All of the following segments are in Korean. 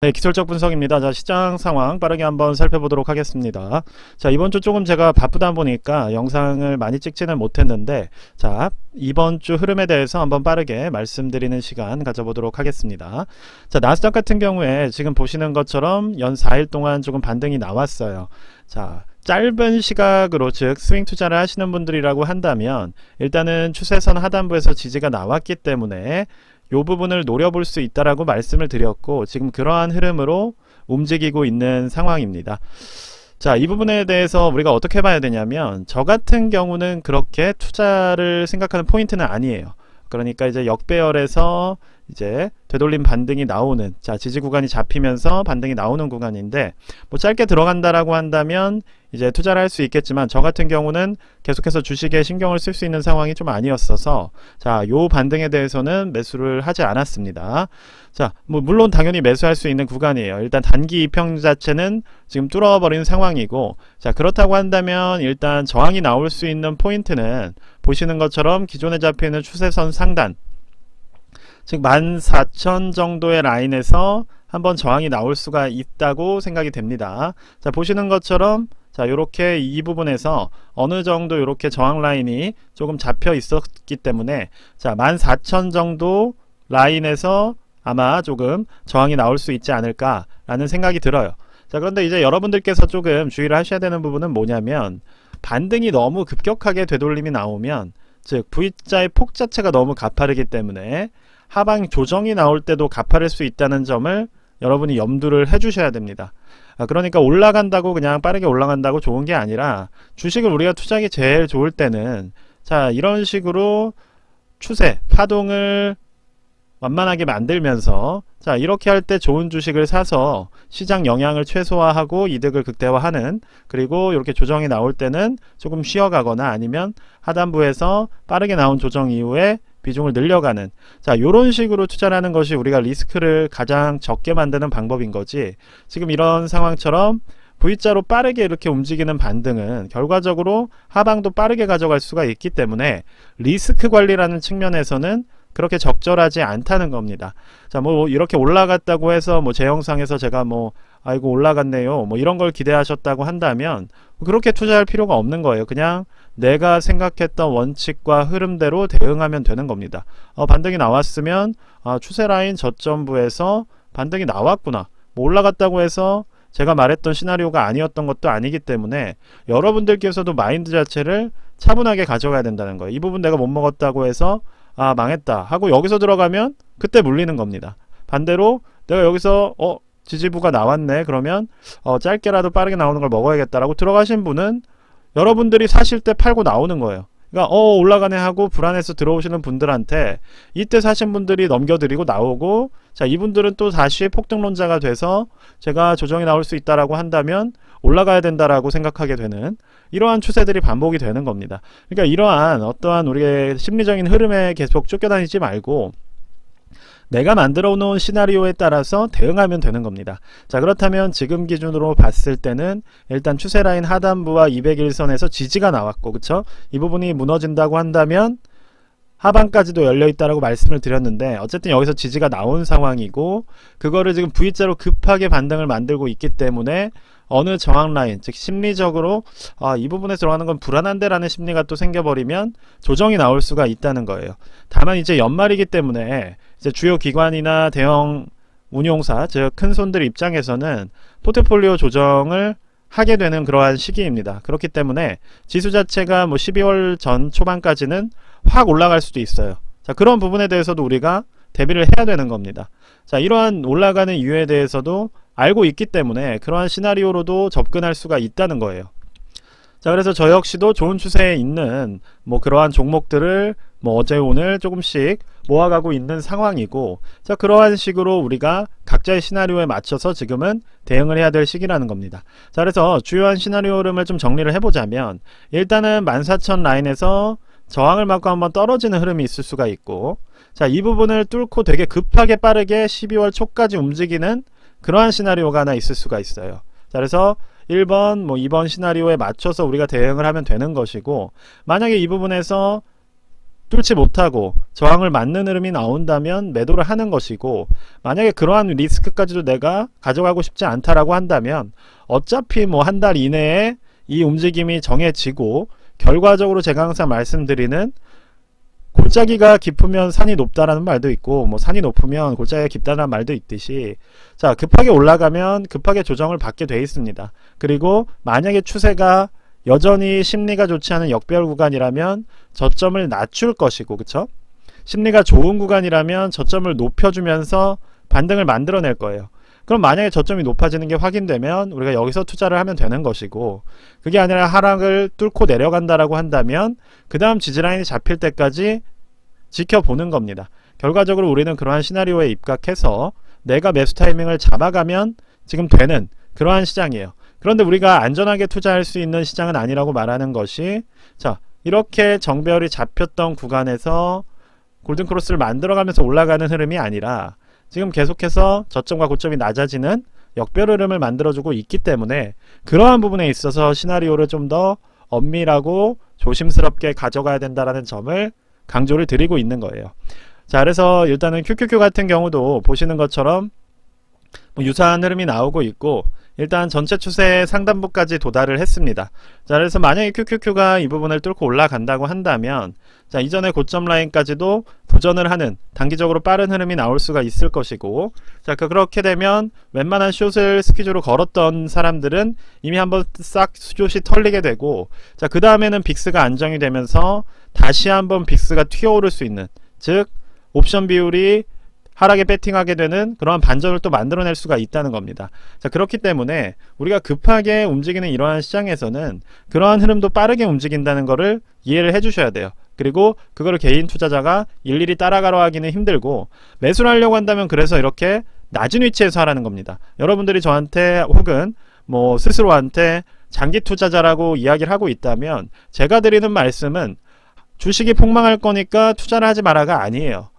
네, 기술적 분석입니다. 자, 시장 상황 빠르게 한번 살펴보도록 하겠습니다. 자, 이번 주 조금 제가 바쁘다 보니까 영상을 많이 찍지는 못했는데, 자, 이번 주 흐름에 대해서 한번 빠르게 말씀드리는 시간 가져보도록 하겠습니다. 자, 나스닥 같은 경우에 지금 보시는 것처럼 연 4일 동안 조금 반등이 나왔어요. 자, 짧은 시각으로 즉 스윙 투자를 하시는 분들이라고 한다면 일단은 추세선 하단부에서 지지가 나왔기 때문에 이 부분을 노려볼 수 있다라고 말씀을 드렸고, 지금 그러한 흐름으로 움직이고 있는 상황입니다. 자, 이 부분에 대해서 우리가 어떻게 봐야 되냐면, 저 같은 경우는 그렇게 투자를 생각하는 포인트는 아니에요. 그러니까 이제 역배열에서 이제 되돌림 반등이 나오는, 자, 지지 구간이 잡히면서 반등이 나오는 구간인데, 뭐 짧게 들어간다라고 한다면 이제 투자를 할 수 있겠지만, 저 같은 경우는 계속해서 주식에 신경을 쓸 수 있는 상황이 좀 아니었어서, 자, 요 반등에 대해서는 매수를 하지 않았습니다. 자, 뭐 물론 당연히 매수할 수 있는 구간이에요. 일단 단기 이평 자체는 지금 뚫어버린 상황이고, 자, 그렇다고 한다면 일단 저항이 나올 수 있는 포인트는 보시는 것처럼 기존에 잡혀있는 추세선 상단, 즉 14,000 정도의 라인에서 한번 저항이 나올 수가 있다고 생각이 됩니다. 자, 보시는 것처럼 자, 요렇게 이 부분에서 어느 정도 요렇게 저항 라인이 조금 잡혀 있었기 때문에 자, 14,000 정도 라인에서 아마 조금 저항이 나올 수 있지 않을까 라는 생각이 들어요. 자, 그런데 이제 여러분들께서 조금 주의를 하셔야 되는 부분은 뭐냐면, 반등이 너무 급격하게 되돌림이 나오면, 즉 V자의 폭 자체가 너무 가파르기 때문에 하방 조정이 나올 때도 가파를 수 있다는 점을 여러분이 염두를 해 주셔야 됩니다. 그러니까 올라간다고 그냥 빠르게 올라간다고 좋은 게 아니라, 주식을 우리가 투자하기 제일 좋을 때는 자, 이런 식으로 추세 파동을 완만하게 만들면서, 자, 이렇게 할 때 좋은 주식을 사서 시장 영향을 최소화하고 이득을 극대화하는, 그리고 이렇게 조정이 나올 때는 조금 쉬어가거나 아니면 하단부에서 빠르게 나온 조정 이후에 비중을 늘려가는, 자, 요런 식으로 투자를 하는 것이 우리가 리스크를 가장 적게 만드는 방법인 거지, 지금 이런 상황처럼 V자로 빠르게 이렇게 움직이는 반등은 결과적으로 하방도 빠르게 가져갈 수가 있기 때문에 리스크 관리라는 측면에서는 그렇게 적절하지 않다는 겁니다. 자, 뭐 이렇게 올라갔다고 해서 뭐 제 영상에서 제가 뭐 아이고 올라갔네요 뭐 이런 걸 기대하셨다고 한다면 그렇게 투자할 필요가 없는 거예요. 그냥 내가 생각했던 원칙과 흐름대로 대응하면 되는 겁니다. 반등이 나왔으면 추세 라인 저점부에서 반등이 나왔구나, 뭐 올라갔다고 해서 제가 말했던 시나리오가 아니었던 것도 아니기 때문에 여러분들께서도 마인드 자체를 차분하게 가져가야 된다는 거예요. 이 부분 내가 못 먹었다고 해서 망했다 하고 여기서 들어가면 그때 물리는 겁니다. 반대로 내가 여기서 지지부가 나왔네 그러면 짧게라도 빠르게 나오는 걸 먹어야겠다라고 들어가신 분은 여러분들이 사실 때 팔고 나오는 거예요. 그러니까 올라가네 하고 불안해서 들어오시는 분들한테 이때 사신 분들이 넘겨드리고 나오고, 자, 이분들은 또 다시 폭등론자가 돼서 제가 조정이 나올 수 있다라고 한다면 올라가야 된다라고 생각하게 되는 이러한 추세들이 반복이 되는 겁니다. 그러니까 이러한 어떠한 우리의 심리적인 흐름에 계속 쫓겨다니지 말고 내가 만들어 놓은 시나리오에 따라서 대응하면 되는 겁니다. 자, 그렇다면 지금 기준으로 봤을 때는 일단 추세라인 하단부와 200일선에서 지지가 나왔고, 그쵸? 이 부분이 무너진다고 한다면 하방까지도 열려있다라고 말씀을 드렸는데, 어쨌든 여기서 지지가 나온 상황이고, 그거를 지금 V자로 급하게 반등을 만들고 있기 때문에 어느 저항 라인, 즉 심리적으로 이 부분에 들어가는 건 불안한데 라는 심리가 또 생겨버리면 조정이 나올 수가 있다는 거예요. 다만 이제 연말이기 때문에 이제 주요 기관이나 대형 운용사, 즉 큰 손들 입장에서는 포트폴리오 조정을 하게 되는 그러한 시기입니다. 그렇기 때문에 지수 자체가 뭐 12월 전 초반까지는 확 올라갈 수도 있어요. 자, 그런 부분에 대해서도 우리가 대비를 해야 되는 겁니다. 자, 이러한 올라가는 이유에 대해서도 알고 있기 때문에 그러한 시나리오로도 접근할 수가 있다는 거예요. 자, 그래서 저 역시도 좋은 추세에 있는 뭐 그러한 종목들을 뭐 어제 오늘 조금씩 모아가고 있는 상황이고, 자, 그러한 식으로 우리가 각자의 시나리오에 맞춰서 지금은 대응을 해야 될 시기라는 겁니다. 자, 그래서 주요한 시나리오 흐름을 좀 정리를 해보자면, 일단은 14,000 라인에서 저항을 맞고 한번 떨어지는 흐름이 있을 수가 있고, 자, 이 부분을 뚫고 되게 급하게 빠르게 12월 초까지 움직이는 그러한 시나리오가 하나 있을 수가 있어요. 자, 그래서 1번, 뭐 2번 시나리오에 맞춰서 우리가 대응을 하면 되는 것이고, 만약에 이 부분에서 뚫지 못하고 저항을 맞는 흐름이 나온다면 매도를 하는 것이고, 만약에 그러한 리스크까지도 내가 가져가고 싶지 않다라고 한다면 어차피 뭐 한 달 이내에 이 움직임이 정해지고, 결과적으로 제가 항상 말씀드리는 골짜기가 깊으면 산이 높다라는 말도 있고, 뭐 산이 높으면 골짜기가 깊다는 말도 있듯이, 자, 급하게 올라가면 급하게 조정을 받게 돼 있습니다. 그리고 만약에 추세가 여전히 심리가 좋지 않은 역별 구간이라면 저점을 낮출 것이고, 그쵸? 심리가 좋은 구간이라면 저점을 높여주면서 반등을 만들어낼 거예요. 그럼 만약에 저점이 높아지는 게 확인되면 우리가 여기서 투자를 하면 되는 것이고, 그게 아니라 하락을 뚫고 내려간다라고 한다면 그 다음 지지라인이 잡힐 때까지 지켜보는 겁니다. 결과적으로 우리는 그러한 시나리오에 입각해서 내가 매수 타이밍을 잡아가면 지금 되는 그러한 시장이에요. 그런데 우리가 안전하게 투자할 수 있는 시장은 아니라고 말하는 것이, 자, 이렇게 정배열이 잡혔던 구간에서 골든크로스를 만들어가면서 올라가는 흐름이 아니라 지금 계속해서 저점과 고점이 낮아지는 역별 흐름을 만들어주고 있기 때문에, 그러한 부분에 있어서 시나리오를 좀 더 엄밀하고 조심스럽게 가져가야 된다는 점을 강조를 드리고 있는 거예요. 자, 그래서 일단은 QQQ 같은 경우도 보시는 것처럼 뭐 유사한 흐름이 나오고 있고, 일단 전체 추세 상단부까지 도달을 했습니다. 자, 그래서 만약에 QQQ가 이 부분을 뚫고 올라간다고 한다면, 자, 이전의 고점 라인까지도 도전을 하는 단기적으로 빠른 흐름이 나올 수가 있을 것이고, 자, 그렇게 되면 웬만한 숏을 스퀴즈로 걸었던 사람들은 이미 한번 싹 숏이 털리게 되고, 자, 그 다음에는 빅스가 안정이 되면서 다시 한번 빅스가 튀어오를 수 있는, 즉 옵션 비율이 하락에 배팅하게 되는 그러한 반전을 또 만들어낼 수가 있다는 겁니다. 자, 그렇기 때문에 우리가 급하게 움직이는 이러한 시장에서는 그러한 흐름도 빠르게 움직인다는 것을 이해를 해 주셔야 돼요. 그리고 그거를 개인 투자자가 일일이 따라가려 하기는 힘들고, 매수를 하려고 한다면 그래서 이렇게 낮은 위치에서 하라는 겁니다. 여러분들이 저한테 혹은 뭐 스스로한테 장기 투자자라고 이야기를 하고 있다면 제가 드리는 말씀은 주식이 폭망할 거니까 투자를 하지 마라가 아니에요.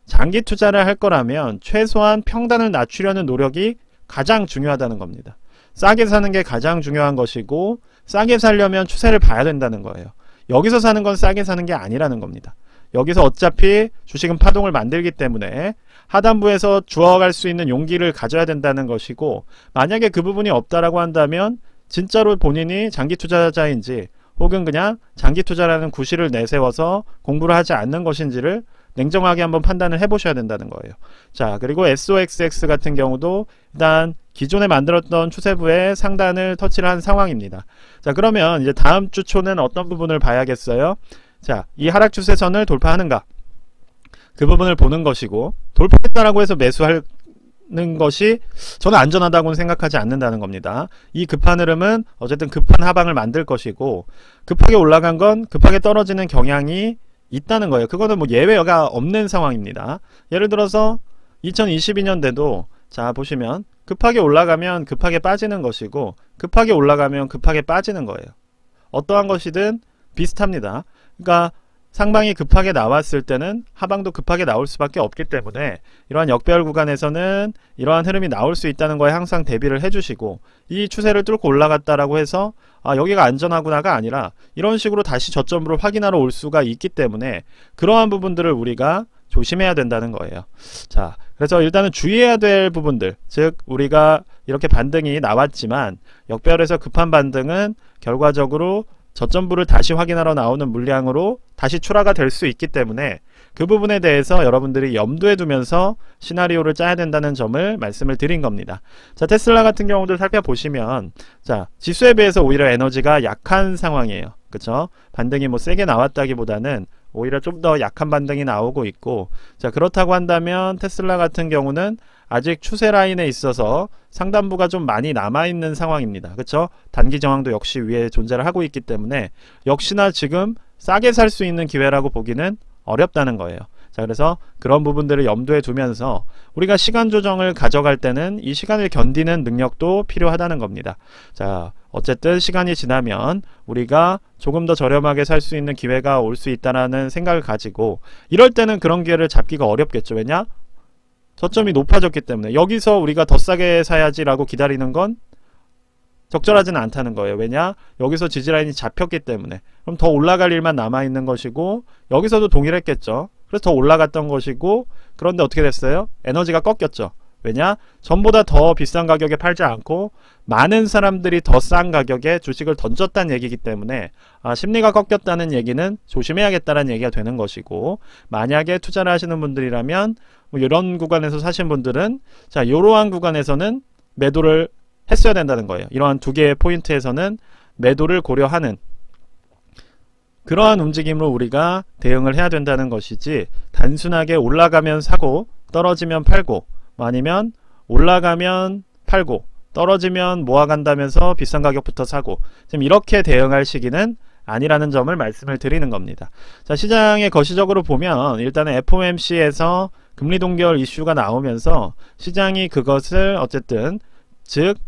장기 투자를 할 거라면 최소한 평단을 낮추려는 노력이 가장 중요하다는 겁니다. 싸게 사는 게 가장 중요한 것이고, 싸게 살려면 추세를 봐야 된다는 거예요. 여기서 사는 건 싸게 사는 게 아니라는 겁니다. 여기서 어차피 주식은 파동을 만들기 때문에 하단부에서 주워갈 수 있는 용기를 가져야 된다는 것이고, 만약에 그 부분이 없다라고 한다면 진짜로 본인이 장기 투자자인지 혹은 그냥 장기 투자라는 구실을 내세워서 공부를 하지 않는 것인지를 냉정하게 한번 판단을 해보셔야 된다는 거예요. 자, 그리고 SOXX 같은 경우도 일단 기존에 만들었던 추세부의 상단을 터치를 한 상황입니다. 자, 그러면 이제 다음 주 초는 어떤 부분을 봐야겠어요? 자, 이 하락 추세선을 돌파하는가? 그 부분을 보는 것이고, 돌파했다라고 해서 매수하는 것이 저는 안전하다고는 생각하지 않는다는 겁니다. 이 급한 흐름은 어쨌든 급한 하방을 만들 것이고, 급하게 올라간 건 급하게 떨어지는 경향이 있다는 거예요. 그거는 뭐 예외가 없는 상황입니다. 예를 들어서 2022년대도 자, 보시면 급하게 올라가면 급하게 빠지는 것이고, 급하게 올라가면 급하게 빠지는 거예요. 어떠한 것이든 비슷합니다. 그러니까 상방이 급하게 나왔을 때는 하방도 급하게 나올 수밖에 없기 때문에 이러한 역배열 구간에서는 이러한 흐름이 나올 수 있다는 거에 항상 대비를 해주시고, 이 추세를 뚫고 올라갔다라고 해서 아, 여기가 안전하구나가 아니라 이런 식으로 다시 저점으로 확인하러 올 수가 있기 때문에 그러한 부분들을 우리가 조심해야 된다는 거예요. 자, 그래서 일단은 주의해야 될 부분들, 즉 우리가 이렇게 반등이 나왔지만 역배열에서 급한 반등은 결과적으로 저점부를 다시 확인하러 나오는 물량으로 다시 출하가 될 수 있기 때문에 그 부분에 대해서 여러분들이 염두에 두면서 시나리오를 짜야 된다는 점을 말씀을 드린 겁니다. 자, 테슬라 같은 경우도 살펴보시면, 자, 지수에 비해서 오히려 에너지가 약한 상황이에요. 그쵸? 반등이 뭐 세게 나왔다기보다는 오히려 좀 더 약한 반등이 나오고 있고, 자, 그렇다고 한다면 테슬라 같은 경우는 아직 추세 라인에 있어서 상단부가 좀 많이 남아있는 상황입니다. 그쵸? 단기 저항도 역시 위에 존재를 하고 있기 때문에 역시나 지금 싸게 살 수 있는 기회라고 보기는 어렵다는 거예요. 자, 그래서 그런 부분들을 염두에 두면서 우리가 시간 조정을 가져갈 때는 이 시간을 견디는 능력도 필요하다는 겁니다. 자, 어쨌든 시간이 지나면 우리가 조금 더 저렴하게 살 수 있는 기회가 올 수 있다는 생각을 가지고, 이럴 때는 그런 기회를 잡기가 어렵겠죠. 왜냐? 저점이 높아졌기 때문에 여기서 우리가 더 싸게 사야지 라고 기다리는 건 적절하지는 않다는 거예요. 왜냐? 여기서 지지라인이 잡혔기 때문에. 그럼 더 올라갈 일만 남아있는 것이고 여기서도 동일했겠죠. 그래서 더 올라갔던 것이고 그런데 어떻게 됐어요? 에너지가 꺾였죠. 왜냐? 전보다 더 비싼 가격에 팔지 않고 많은 사람들이 더 싼 가격에 주식을 던졌다는 얘기이기 때문에 심리가 꺾였다는 얘기는 조심해야겠다는 얘기가 되는 것이고 만약에 투자를 하시는 분들이라면 뭐 이런 구간에서 사신 분들은 자 이러한 구간에서는 매도를 했어야 된다는 거예요. 이러한 두 개의 포인트에서는 매도를 고려하는 그러한 움직임으로 우리가 대응을 해야 된다는 것이지 단순하게 올라가면 사고 떨어지면 팔고 아니면 올라가면 팔고 떨어지면 모아간다면서 비싼 가격부터 사고 지금 이렇게 대응할 시기는 아니라는 점을 말씀을 드리는 겁니다. 자, 시장에 거시적으로 보면 일단은 FOMC에서 금리 동결 이슈가 나오면서 시장이 그것을 어쨌든 즉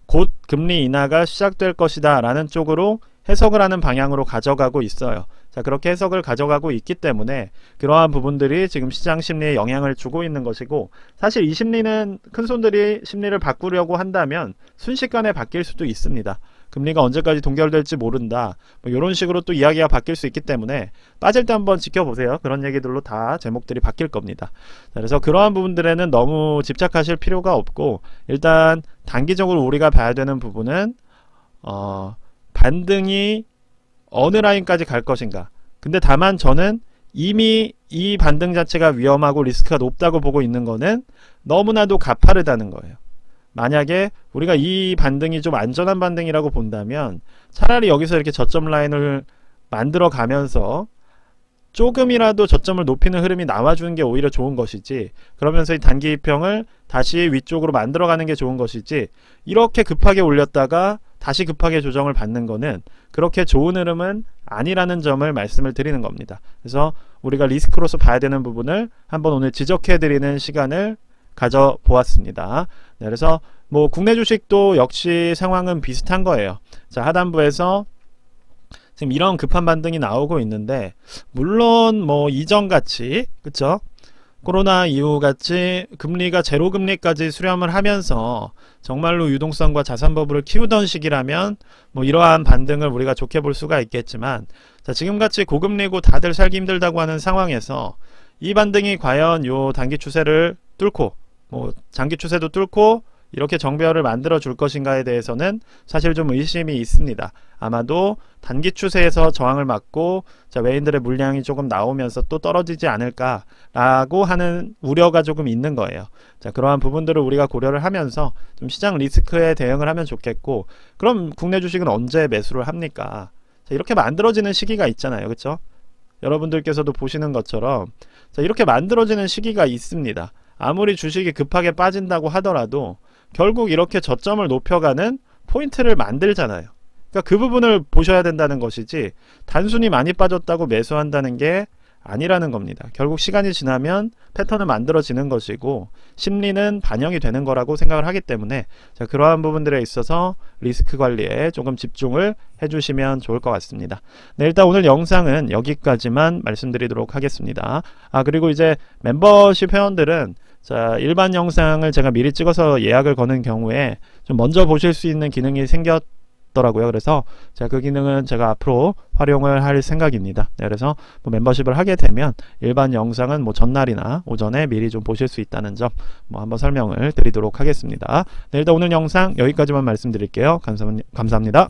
곧 금리 인하가 시작될 것이다 라는 쪽으로 해석을 하는 방향으로 가져가고 있어요. 자, 그렇게 해석을 가져가고 있기 때문에 그러한 부분들이 지금 시장 심리에 영향을 주고 있는 것이고 사실 이 심리는 큰손들이 심리를 바꾸려고 한다면 순식간에 바뀔 수도 있습니다. 금리가 언제까지 동결될지 모른다. 뭐 이런 식으로 또 이야기가 바뀔 수 있기 때문에 빠질 때 한번 지켜보세요. 그런 얘기들로 다 제목들이 바뀔 겁니다. 자, 그래서 그러한 부분들에는 너무 집착하실 필요가 없고 일단 단기적으로 우리가 봐야 되는 부분은 반등이 어느 라인까지 갈 것인가. 근데 다만 저는 이미 이 반등 자체가 위험하고 리스크가 높다고 보고 있는 거는 너무나도 가파르다는 거예요. 만약에 우리가 이 반등이 좀 안전한 반등이라고 본다면 차라리 여기서 이렇게 저점 라인을 만들어 가면서 조금이라도 저점을 높이는 흐름이 나와주는 게 오히려 좋은 것이지 그러면서 이 단기 이평을 다시 위쪽으로 만들어 가는 게 좋은 것이지 이렇게 급하게 올렸다가 다시 급하게 조정을 받는 거는 그렇게 좋은 흐름은 아니라는 점을 말씀을 드리는 겁니다. 그래서 우리가 리스크로서 봐야 되는 부분을 한번 오늘 지적해 드리는 시간을 가져보았습니다. 네, 그래서 뭐 국내 주식도 역시 상황은 비슷한 거예요. 자, 하단부에서 지금 이런 급한 반등이 나오고 있는데 물론 뭐 이전같이 그쵸? 코로나 이후 같이 금리가 제로 금리까지 수렴을 하면서 정말로 유동성과 자산 버블을 키우던 시기라면 뭐 이러한 반등을 우리가 좋게 볼 수가 있겠지만 자, 지금같이 고금리고 다들 살기 힘들다고 하는 상황에서 이 반등이 과연 요 단기 추세를 뚫고 뭐 장기 추세도 뚫고 이렇게 정배열을 만들어 줄 것인가에 대해서는 사실 좀 의심이 있습니다. 아마도 단기 추세에서 저항을 맞고 자, 외인들의 물량이 조금 나오면서 또 떨어지지 않을까라고 하는 우려가 조금 있는 거예요. 자, 그러한 부분들을 우리가 고려를 하면서 좀 시장 리스크에 대응을 하면 좋겠고 그럼 국내 주식은 언제 매수를 합니까? 자, 이렇게 만들어지는 시기가 있잖아요. 그렇죠? 여러분들께서도 보시는 것처럼 자, 이렇게 만들어지는 시기가 있습니다. 아무리 주식이 급하게 빠진다고 하더라도 결국 이렇게 저점을 높여가는 포인트를 만들잖아요. 그러니까 그 부분을 보셔야 된다는 것이지 단순히 많이 빠졌다고 매수한다는 게 아니라는 겁니다. 결국 시간이 지나면 패턴은 만들어지는 것이고 심리는 반영이 되는 거라고 생각을 하기 때문에 자, 그러한 부분들에 있어서 리스크 관리에 조금 집중을 해주시면 좋을 것 같습니다. 네, 일단 오늘 영상은 여기까지만 말씀드리도록 하겠습니다. 그리고 이제 멤버십 회원들은 자, 일반 영상을 제가 미리 찍어서 예약을 거는 경우에 좀 먼저 보실 수 있는 기능이 생겼더라고요. 그래서 제가 그 기능은 제가 앞으로 활용을 할 생각입니다. 네, 그래서 뭐 멤버십을 하게 되면 일반 영상은 뭐 전날이나 오전에 미리 좀 보실 수 있다는 점 뭐 한번 설명을 드리도록 하겠습니다. 네, 일단 오늘 영상 여기까지만 말씀드릴게요. 감사합니다.